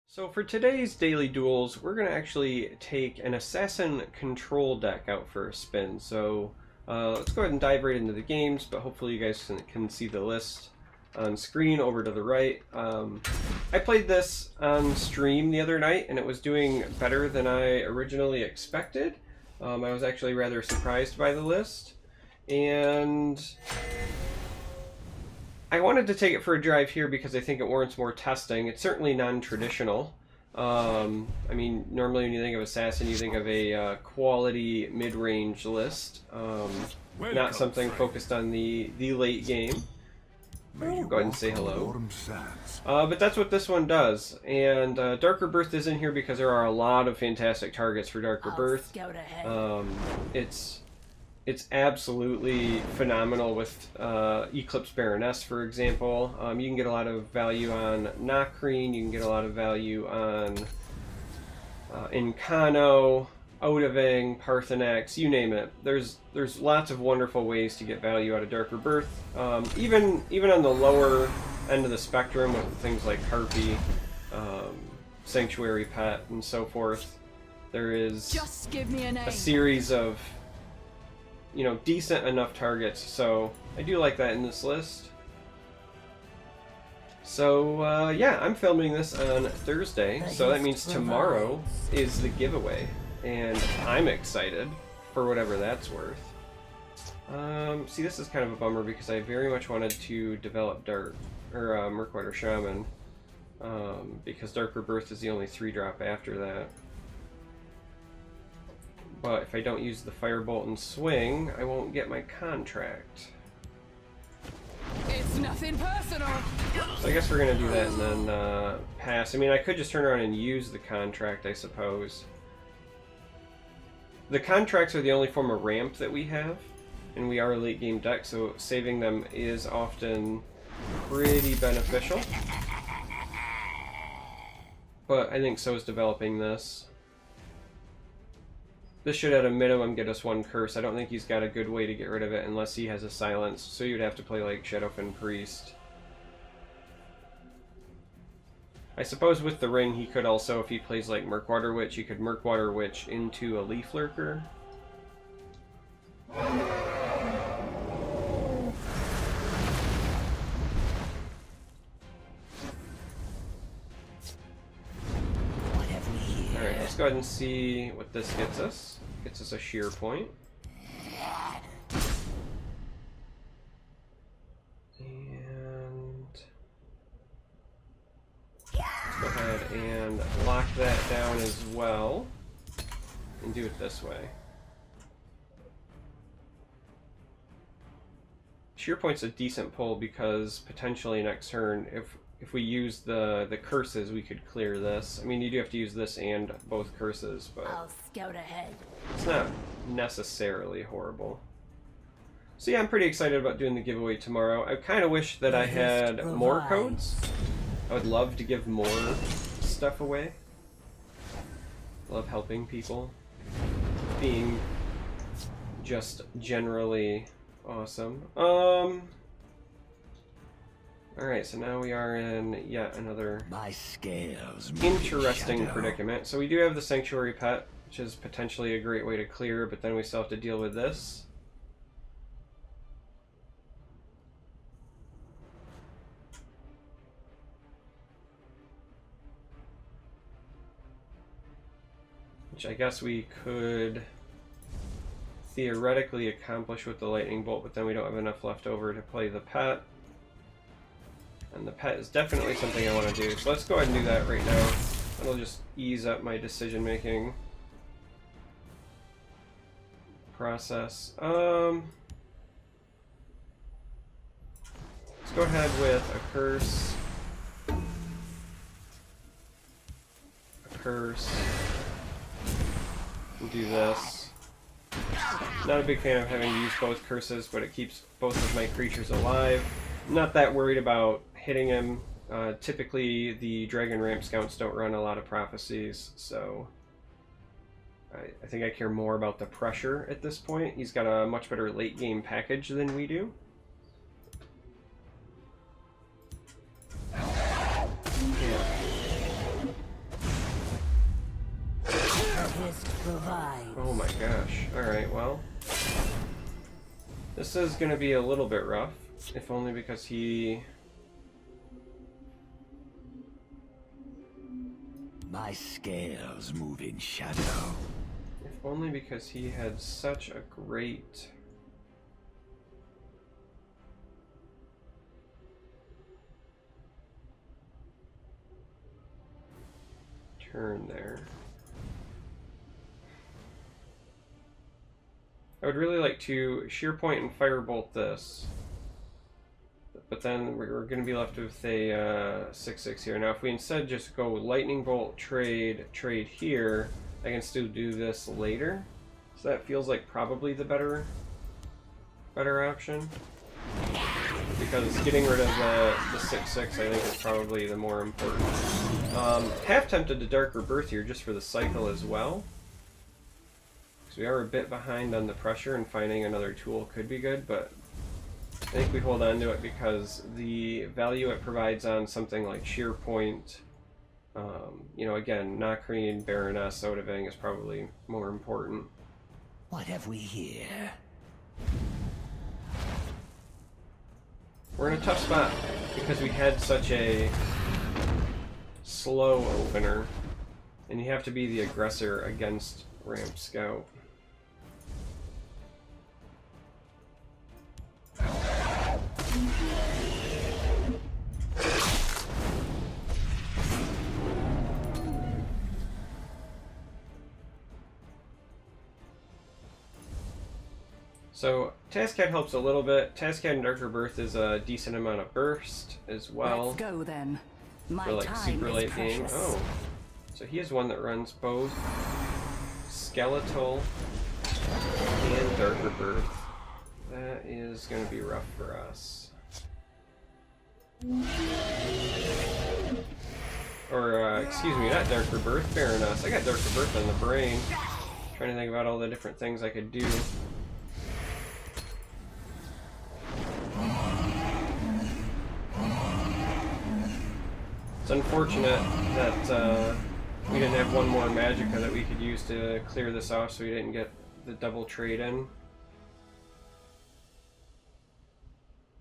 So for today's daily duels, we're going to actually take an assassin control deck out for a spin. So let's go ahead and dive right into the games, but hopefully you guys can see the list on screen over to the right. I played this on stream the other night, and it was doing better than I originally expected. I was actually rather surprised by the list, and I wanted to take it for a drive here because I think it warrants more testing. It's certainly non-traditional. I mean, normally when you think of Assassin, you think of a quality mid-range list, not something focused on the late game. Go ahead and say hello. But that's what this one does. And Darker Birth is in here because there are a lot of fantastic targets for Darker Birth. It's absolutely phenomenal with Eclipse Baroness, for example. You can get a lot of value on Nakreen, you can get a lot of value on Incano, Odaving, Parthenax, you name it. There's lots of wonderful ways to get value out of Darker Birth. Even on the lower end of the spectrum with things like Harpy, Sanctuary Pet, and so forth, there is Just give me a name. A series of decent enough targets, so I do like that in this list. So yeah, I'm filming this on Thursday, so that means tomorrow is the giveaway, and I'm excited for whatever that's worth. See, this is kind of a bummer because I very much wanted to develop Murkwater Shaman, because Darker Birth is the only 3-drop after that. But if I don't use the Firebolt and Swing, I won't get my contract. It's nothing personal. So I guess we're gonna do that and then pass. I mean, I could just turn around and use the contract, I suppose. The contracts are the only form of ramp that we have, and we are a late game deck, so saving them is often pretty beneficial. But I think so is developing this. This should at a minimum get us 1 curse. I don't think he's got a good way to get rid of it unless he has a silence, so you'd have to play like Shadowfen Priest. I suppose with the ring he could also, if he plays like Murkwater Witch, he could Murkwater Witch into a Leaf Lurker. Alright, let's go ahead and see what this gets us. Gets us a sheer point. And let's go ahead and lock that down as well. And do it this way. Sheer point's a decent pull because potentially next turn, if we use the curses, we could clear this. I mean, you do have to use this and both curses, but I'll scout ahead. it's not necessarily horrible. So yeah, I'm pretty excited about doing the giveaway tomorrow. I kind of wish that I had more codes. I would love to give more stuff away. Love helping people. Being just generally awesome. Alright, so now we are in yet another interesting predicament. So we do have the Sanctuary Pet, which is potentially a great way to clear, but then we still have to deal with this. Which I guess we could theoretically accomplish with the Lightning Bolt, but then we don't have enough left over to play the Pet. And the Pet is definitely something I want to do, so let's go ahead and do that right now. It'll just ease up my decision-making process. Let's go ahead with a curse. A curse. And do this. Not a big fan of having to use both curses, but it keeps both of my creatures alive. I'm not that worried about hitting him. Typically, the Dragon Ramp Scouts don't run a lot of prophecies, so I think I care more about the pressure at this point. He's got a much better late game package than we do. Mist provides. Oh my gosh. Alright, well. This is going to be a little bit rough, if only because he... My scales move in shadow. If only because he had such a great... turn there. I would really like to shear point and firebolt this, but then we're going to be left with a 6/6 here. Now if we instead just go lightning bolt, trade here, I can still do this later. So that feels like probably the better option, because getting rid of the 6/6 I think is probably the more important. Half tempted to Dark Rebirth here just for the cycle as well. We are a bit behind on the pressure, and finding another tool could be good, but I think we hold on to it because the value it provides on something like Sheer Point, you know, again, Nakreen, Baroness, Odavang is probably more important. What have we here? We're in a tough spot because we had such a slow opener, and you have to be the aggressor against Ramp Scout. So Tazcad helps a little bit. Tazcad and Dark Rebirth is a decent amount of burst as well. Let's go then. My For like time super is late precious. game. Oh, so he is one that runs both Skeletal and Dark Rebirth. That is going to be rough for us. Or excuse me, not Dark Rebirth, Baroness. I got Dark Rebirth on the brain. Trying to think about all the different things I could do. It's unfortunate that we didn't have one more Magicka that we could use to clear this off, so we didn't get the double trade in.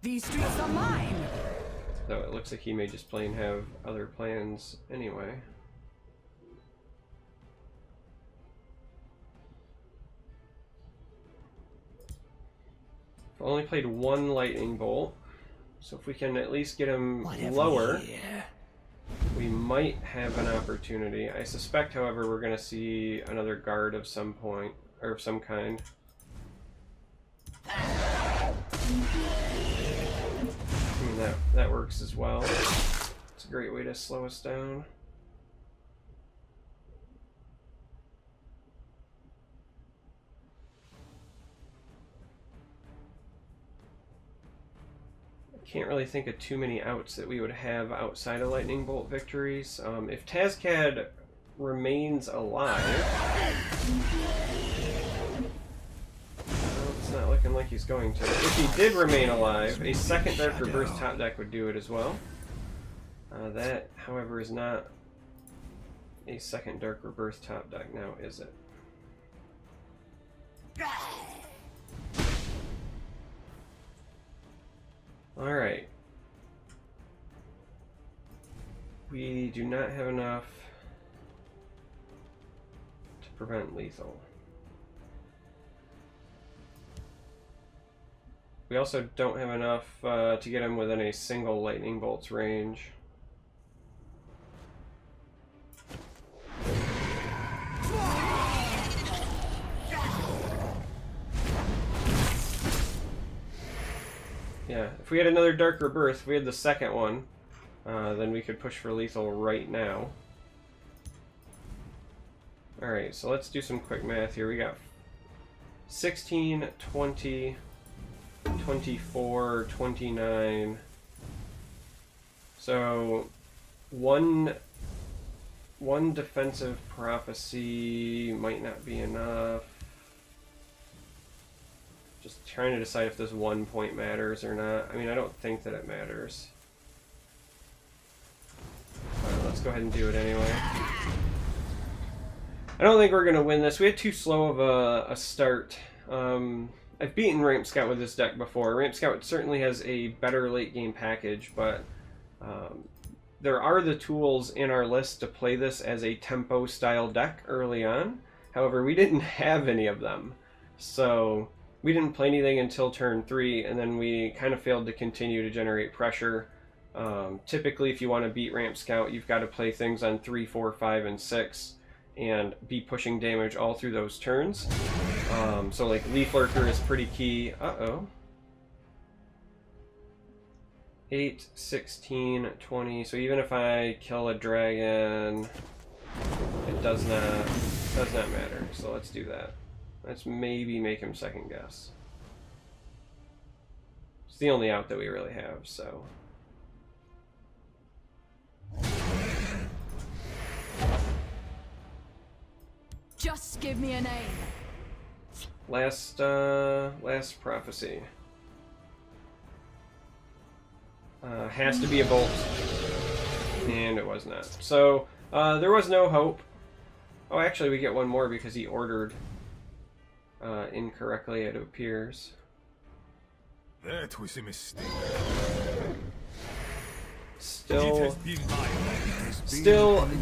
These streets are mine. Though it looks like he may just plain have other plans anyway. I've only played one Lightning Bolt, so if we can at least get him lower, we might have an opportunity. I suspect, however, we're going to see another guard of some point, or of some kind. I mean, that works as well. It's a great way to slow us down. Can't really think of too many outs that we would have outside of Lightning Bolt victories. If Tazcad remains alive... Well, it's not looking like he's going to. If he did remain alive, a second Dark Rebirth top deck would do it as well. That, however, is not a second Dark Rebirth top deck now, is it? Alright. We do not have enough to prevent lethal. We also don't have enough to get him within a single Lightning Bolt's range. Yeah, if we had another Dark Rebirth, if we had the second one, then we could push for lethal right now. Alright, so let's do some quick math here. We got 16, 20, 24, 29. So, one defensive prophecy might not be enough. Just trying to decide if this 1 point matters or not. I mean, I don't think that it matters. Let's go ahead and do it anyway. I don't think we're going to win this. We had too slow of a start. I've beaten Ramp Scout with this deck before. Ramp Scout certainly has a better late game package, but there are the tools in our list to play this as a tempo style deck early on. However, we didn't have any of them. So we didn't play anything until turn 3, and then we kind of failed to continue to generate pressure. Typically, if you want to beat Ramp Scout, you've got to play things on 3, 4, 5, and 6, and be pushing damage all through those turns. So like Leaf Lurker is pretty key. Uh-oh. 8, 16, 20. So even if I kill a dragon, it does not matter. So let's do that. Let's maybe make him second guess. It's the only out that we really have, so. Just give me a name. Last prophecy. Has to be a bolt. And it was not. So, there was no hope. Oh, actually, we get one more because he ordered incorrectly, it appears. That was a mistake. Still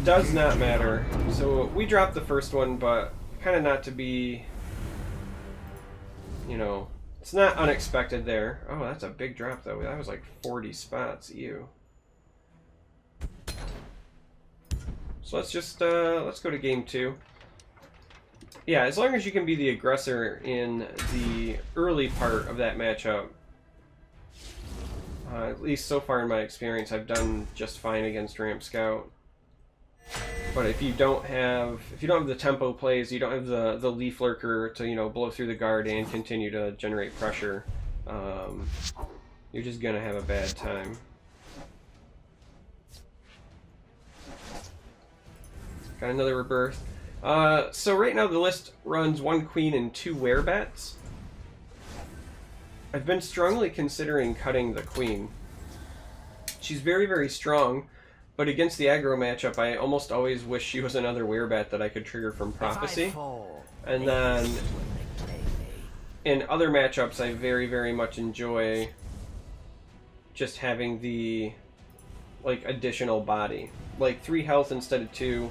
does not matter. So we dropped the first one, but kind of not to be, you know, it's not unexpected there. Oh, that's a big drop though. That was like 40 spots. Ew. So let's just let's go to game 2. Yeah, as long as you can be the aggressor in the early part of that matchup. At least so far in my experience, I've done just fine against Ramp Scout. But if you don't have the tempo plays, you don't have the Leaf Lurker to, you know, blow through the guard and continue to generate pressure, you're just gonna have a bad time. Got another rebirth. So right now the list runs 1 queen and 2 werebats. I've been strongly considering cutting the queen. She's very, very strong, but against the aggro matchup, I almost always wish she was another werebat that I could trigger from Prophecy. And then in other matchups, I very, very much enjoy just having the like additional body. Like 3 health instead of 2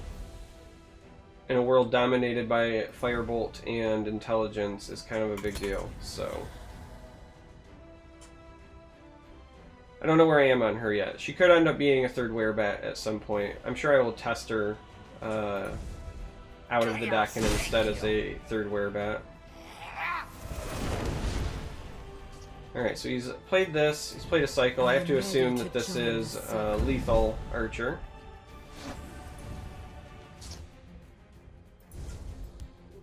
in a world dominated by Firebolt and Intelligence is kind of a big deal, so. I don't know where I am on her yet. She could end up being a 3rd werebat at some point. I'm sure I will test her out of the deck and instead as a 3rd werebat. Alright, so he's played this. He's played a cycle. I have to assume that this is lethal archer.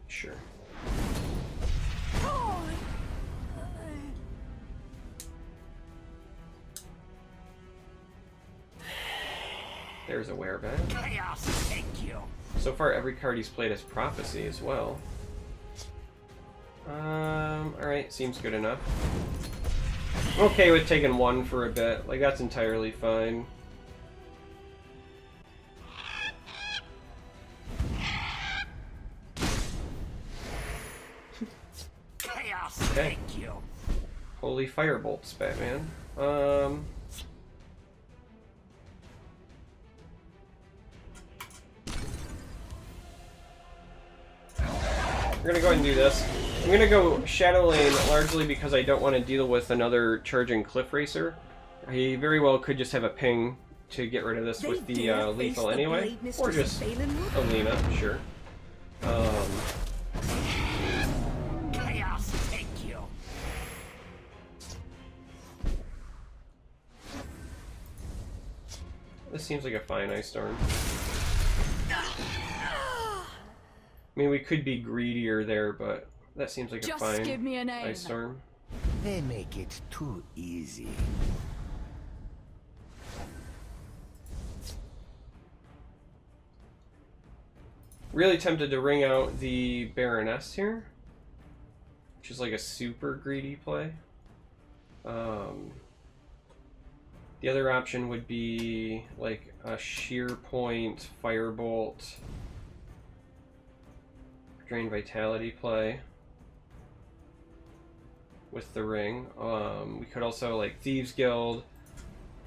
Sure. There's a werebat. So far, every card he's played is Prophecy as well. Alright, seems good enough. I'm okay with taking 1 for a bit. Like, that's entirely fine. Okay. Holy firebolts, Batman. We're gonna go ahead and do this. I'm gonna go Shadow Lane largely because I don't want to deal with another charging Cliff Racer. He very well could just have a ping to get rid of this with the lethal anyway, or just Alina, sure. This seems like a fine Ice Storm. I mean, we could be greedier there, but that seems like a fine give me a name. Ice Storm. They make it too easy. Really tempted to ring out the Baroness here, which is like a super greedy play. The other option would be like a Sheer Point, Firebolt, Drain Vitality play with the ring. We could also like Thieves Guild,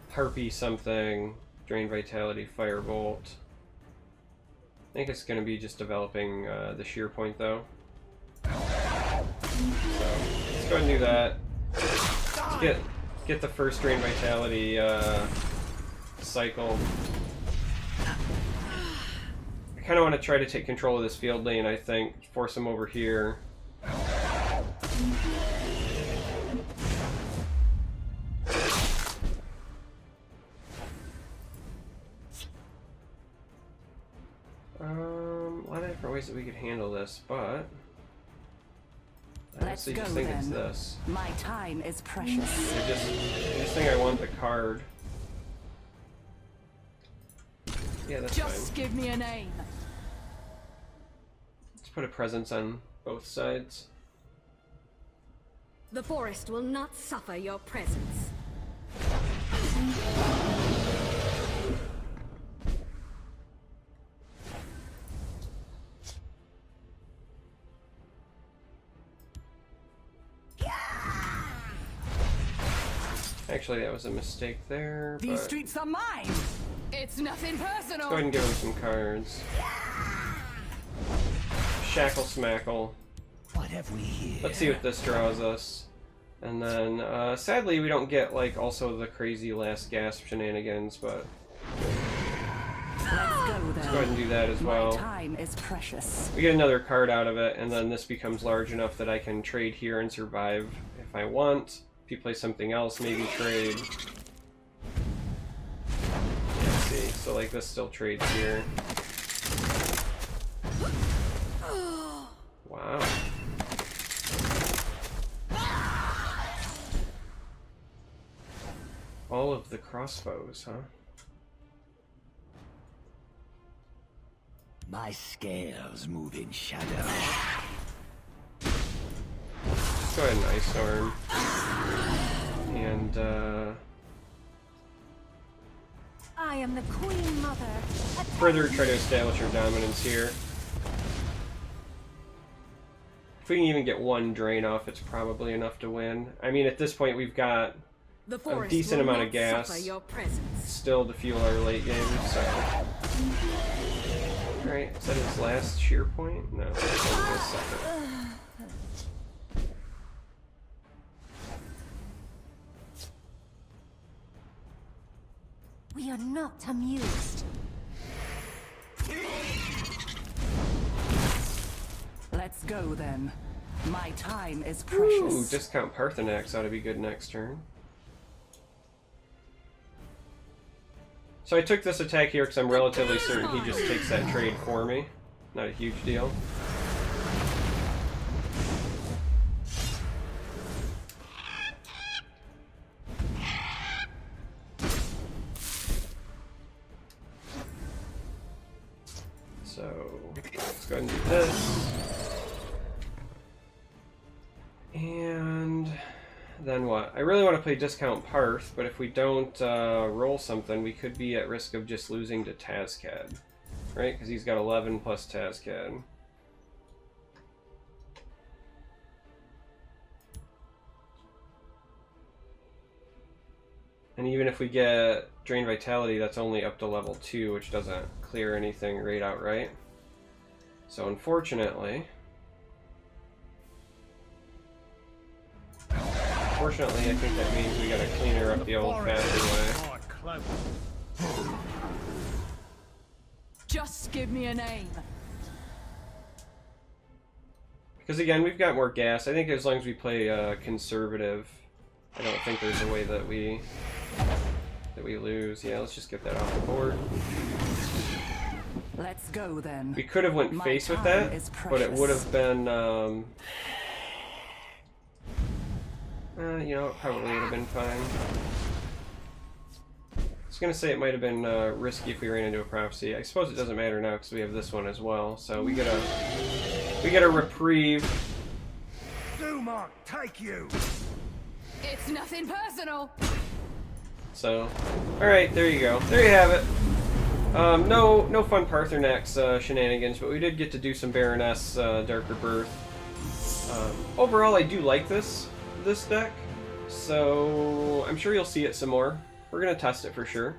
Harpy something, Drain Vitality, Firebolt. I think it's going to be just developing the shear point though. So let's go ahead and do that. Let's get the first Drain Vitality cycle. I kind of want to try to take control of this field lane, I think. Force him over here. A lot of different ways that we could handle this, but I honestly just think it's this. My time is precious. I just think I want the card. Yeah, that's Just fine. give me a name. Let's put a presence on both sides. The forest will not suffer your presence. Actually, that was a mistake there. These But streets are mine. It's nothing personal. go ahead and give him some cards. Shackle Smackle. What have we here? Let's see what this draws us. And then, sadly, we don't get, like, also the crazy last gasp shenanigans, but Let's go then. let's go ahead and do that as well. My time is precious. We get another card out of it, and then this becomes large enough that I can trade here and survive if I want. If you play something else, maybe trade. Let's see, so like this still trades here. Wow. All of the crossbows, huh? My scales move in shadow. Let's go ahead and Ice Storm. And, I am the Queen Mother. further try to establish our dominance here. If we can even get one drain off, it's probably enough to win. I mean, at this point, we've got The a forest decent will amount not of gas suffer your presence. still to fuel our late game, so... Alright, is that his last shear point? No, it's only his second. We are not amused. Let's go then. My time is Ooh, precious. discount Parthenax ought to be good next turn. So I took this attack here because I'm relatively certain he just takes that trade for me. Not a huge deal. So let's go ahead and do this. And then what? I really want to play discount Parth, but if we don't roll something, we could be at risk of just losing to Tazcad. Right? Because he's got 11 plus Tazcad. And even if we get Drain Vitality, that's only up to level 2, which doesn't clear anything right outright. So unfortunately... Fortunately, I think that means we gotta clean her up the old-fashioned way. Just give me a name. Because again, we've got more gas. I think as long as we play conservative, I don't think there's a way that we lose. Yeah, let's just get that off the board. Let's go then. We could have went My face with time that, is but it would precious. have been, you know, it probably would have been fine. I was gonna say it might have been risky if we ran into a prophecy. I suppose it doesn't matter now because we have this one as well. So we get a reprieve. Dumark, take you! It's nothing personal. So, all right, there you go. There you have it. No fun Parthenax shenanigans, but we did get to do some Baroness Darker Birth. Overall, I do like this deck, so I'm sure you'll see it some more. We're gonna test it for sure.